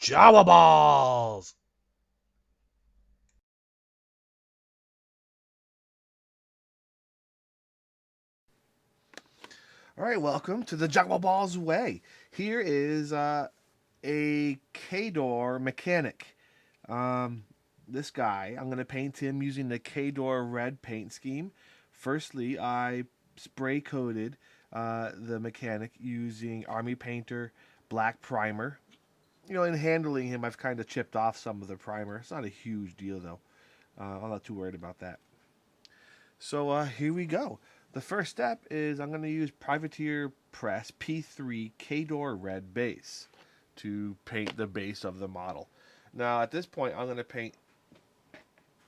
Jawaballs! All right, welcome to the Jawaballs way. Here is a Khador mechanic. Um, this guy, I'm going to paint him using the Khador Red paint scheme. Firstly, I spray coated the mechanic using Army Painter black primer. In handling him, I've kind of chipped off some of the primer. It's not a huge deal though. I'm not too worried about that. So here we go. The first step is I'm going to use Privateer Press P3 Khador Red base to paint the base of the model. Now at this point I'm going to paint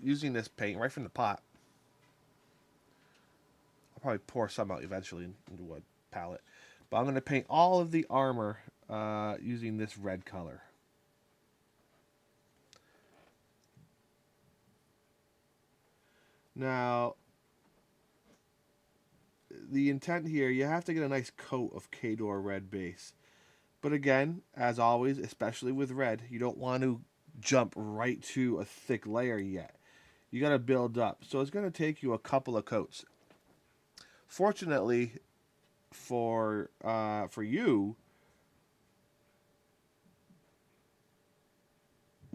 using this paint right from the pot. I'll probably pour some out eventually into a palette. But I'm going to paint all of the armor using this red color. Now, the intent here, you have to get a nice coat of Khador Red base. But again, as always, especially with red, you don't want to jump right to a thick layer yet. You got to build up. So it's going to take you a couple of coats. Fortunately for you,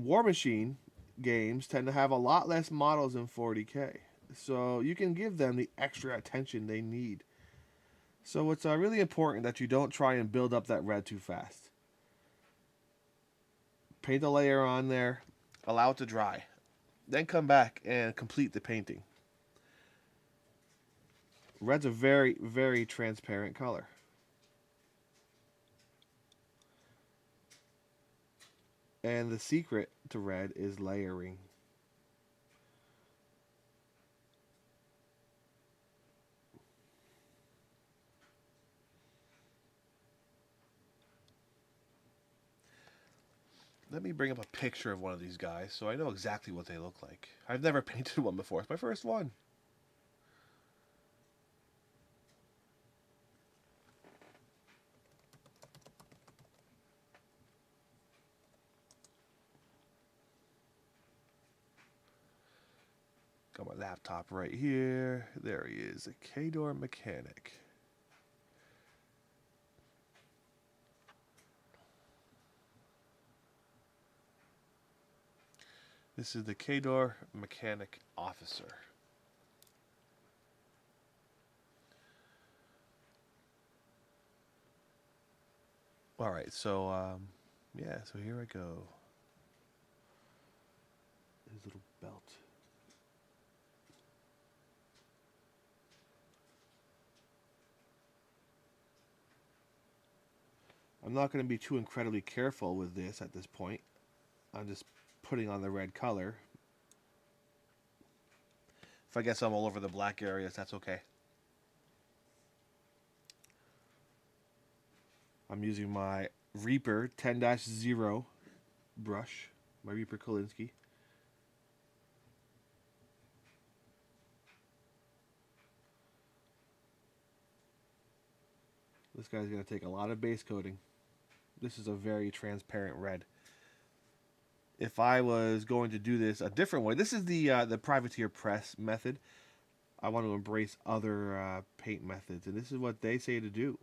Warmachine games tend to have a lot less models in 40K. So you can give them the extra attention they need. So it's really important that you don't try and build up that red too fast. Paint a layer on there, allow it to dry. Then come back and complete the painting. Red's a very, very transparent color. And the secret to red is layering. Let me bring up a picture of one of these guys so I know exactly what they look like. I've never painted one before. It's my first one. Got my laptop right here. There he is, a Khador mechanic. This is the Khador mechanic officer. All right, so yeah, so here I go. His little belt. I'm not going to be too incredibly careful with this at this point. I'm just putting on the red color. If I get some all over the black areas, that's okay. I'm using my Reaper 10-0 brush, my Reaper Kolinsky. This guy's going to take a lot of base coating. This is a very transparent red. If I was going to do this a different way, this is the Privateer Press method. I want to embrace other paint methods, and this is what they say to do.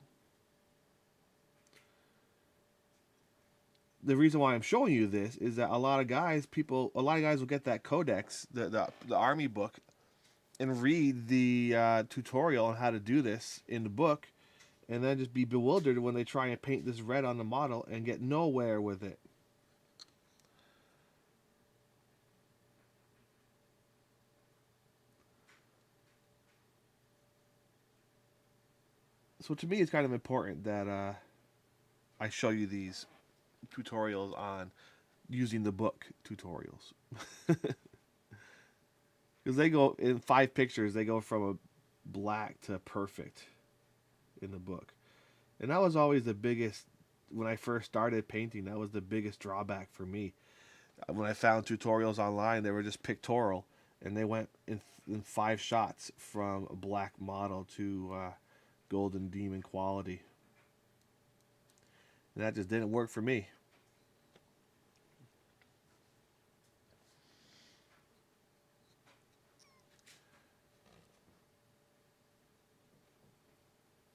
The reason why I'm showing you this is that a lot of guys will get that codex, the army book, and read the tutorial on how to do this in the book, and then just be bewildered when they try and paint this red on the model and get nowhere with it. So to me, it's kind of important that I show you these tutorials on using the book tutorials. Because they go in 5 pictures, they go from a black to perfect in the book. And that was always the biggest, when I first started painting, that was the biggest drawback for me. When I found tutorials online, they were just pictorial, and they went in 5 shots from a black model to golden demon quality. And that just didn't work for me.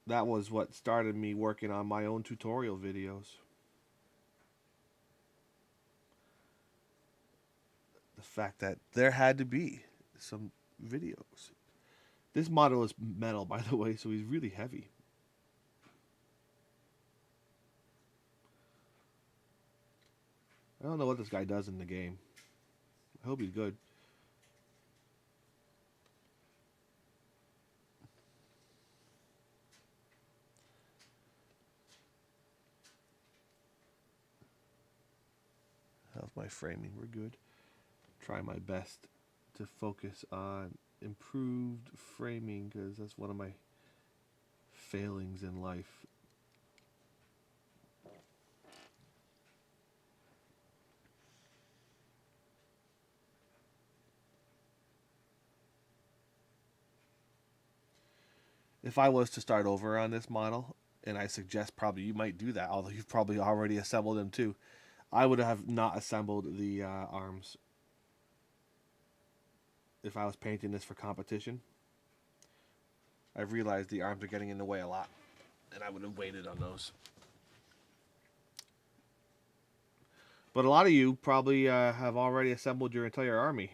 That was what started me working on my own tutorial videos. The fact that there had to be some videos. This model is metal, by the way, so he's really heavy. I don't know what this guy does in the game. I hope he's good. How's my framing? We're good. Try my best to focus on improved framing because that's one of my failings in life. If I was to start over on this model, and I suggest probably you might do that, although you've probably already assembled them too, I would have not assembled the arms if I was painting this for competition. I've realized the arms are getting in the way a lot, and I would have waited on those. But a lot of you probably have already assembled your entire army,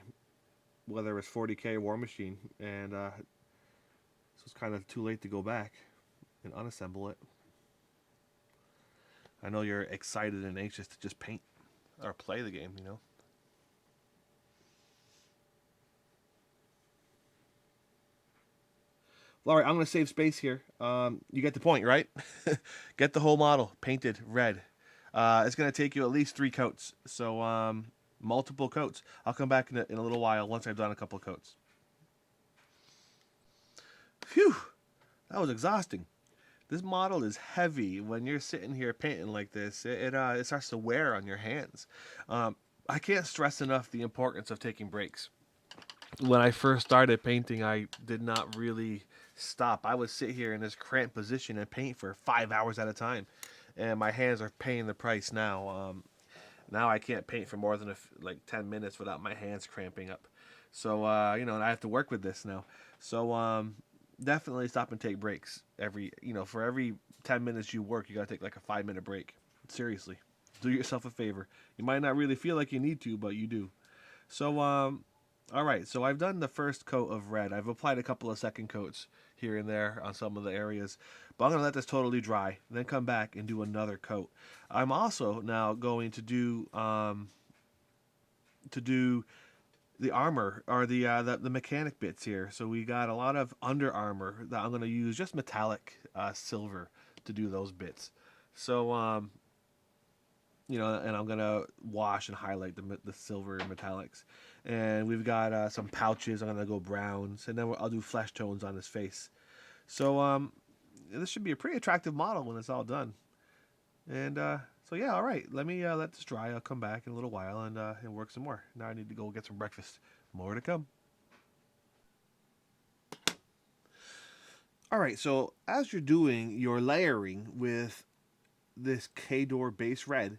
whether it's 40k Warmachine, and so it's kind of too late to go back and unassemble it. I know you're excited and anxious to just paint or play the game, you know. All right, I'm going to save space here. You get the point, right? Get the whole model painted red. It's going to take you at least 3 coats, so multiple coats. I'll come back in a little while once I've done a couple of coats. Phew, that was exhausting. This model is heavy. When you're sitting here painting like this, it starts to wear on your hands. I can't stress enough the importance of taking breaks. When I first started painting, I did not really stop. I would sit here in this cramped position and paint for 5 hours at a time, and my hands are paying the price now. Now I can't paint for more than like 10 minutes without my hands cramping up. So and I have to work with this now. So definitely stop and take breaks. For every 10 minutes you work, you gotta take like a 5-minute break. Seriously, do yourself a favor. You might not really feel like you need to, but you do. So all right, so I've done the first coat of red. I've applied a couple of second coats here and there on some of the areas, but I'm going to let this totally dry, then come back and do another coat. I'm also now going to do the armor or the mechanic bits here. So we got a lot of under armor that I'm going to use just metallic silver to do those bits. So and I'm gonna wash and highlight the silver metallics. And we've got some pouches. I'm gonna go browns, and then I'll do flesh tones on his face. So this should be a pretty attractive model when it's all done. And so yeah, all right. Let me let this dry. I'll come back in a little while and work some more. Now I need to go get some breakfast. More to come. All right. So as you're doing your layering with this Khador base red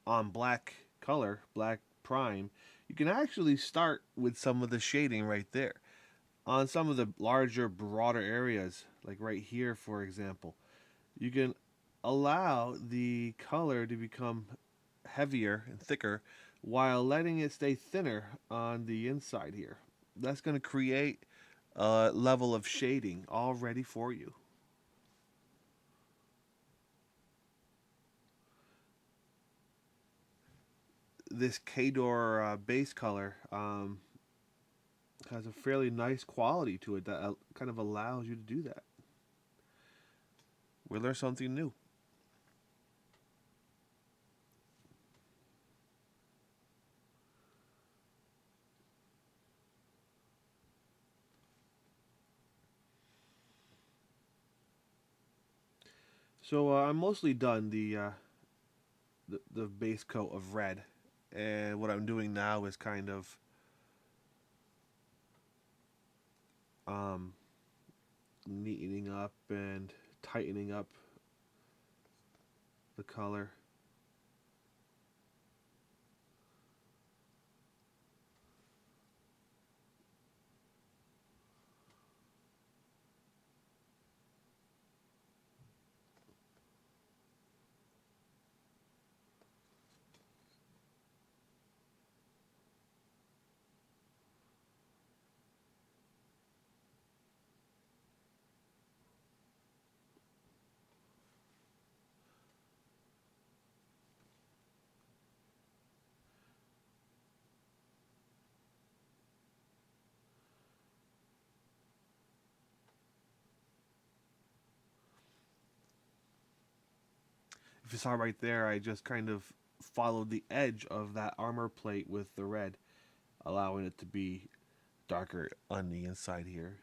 on black color, black prime, you can actually start with some of the shading right there. On some of the larger, broader areas, like right here, for example, you can allow the color to become heavier and thicker while letting it stay thinner on the inside here. That's going to create a level of shading all ready for you. This Khador base color has a fairly nice quality to it that kind of allows you to do that. We learn something new. So I'm mostly done the base coat of red, and what I'm doing now is kind of neatening up and tightening up the color. If you saw right there, I just kind of followed the edge of that armor plate with the red, allowing it to be darker on the inside here.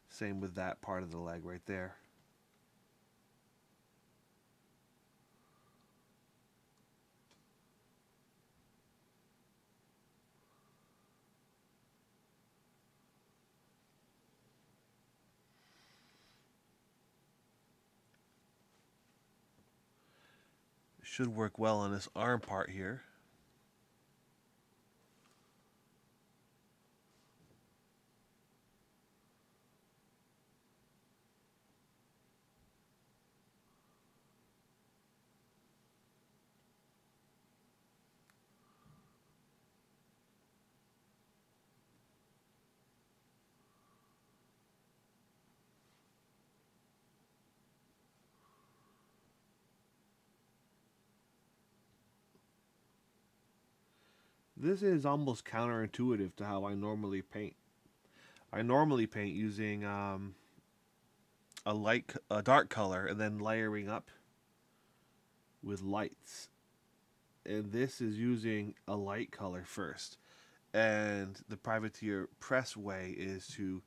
Same with that part of the leg right there. Should work well on this arm part here. This is almost counterintuitive to how I normally paint. I normally paint using a dark color and then layering up with lights. And this is using a light color first. And the privateer press way is to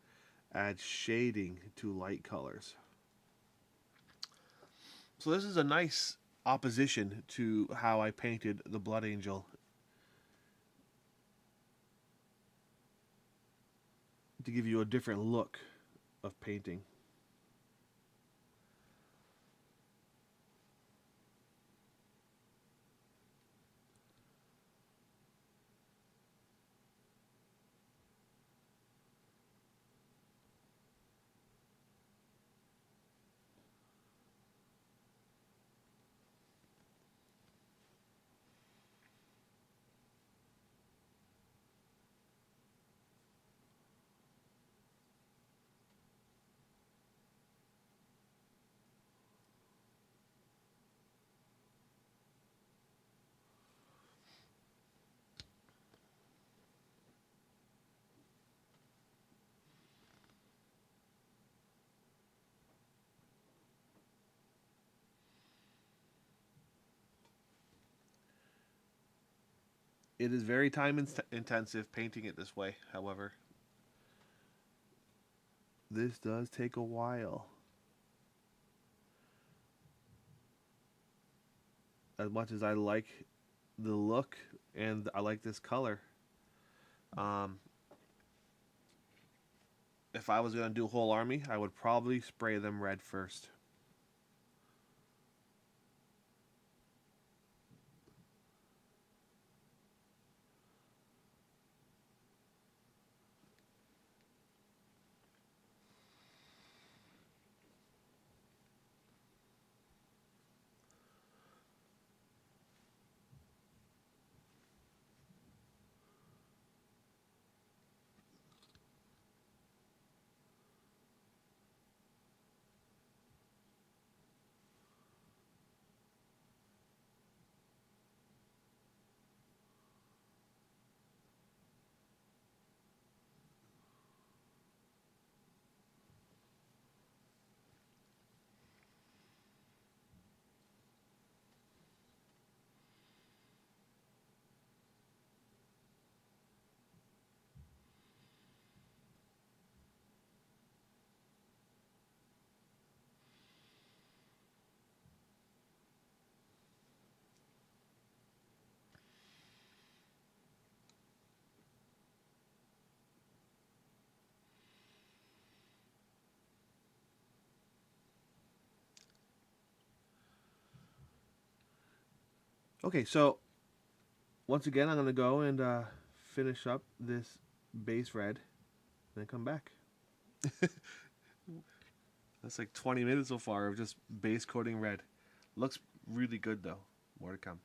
add shading to light colors. So this is a nice opposition to how I painted the Blood Angel, to give you a different look of painting. It is very time intensive painting it this way, however. This does take a while. As much as I like the look and I like this color, um, if I was going to do a whole army, I would probably spray them red first. Okay, so once again, I'm going to go and finish up this base red and then come back. That's like 20 minutes so far of just base coating red. Looks really good though. More to come.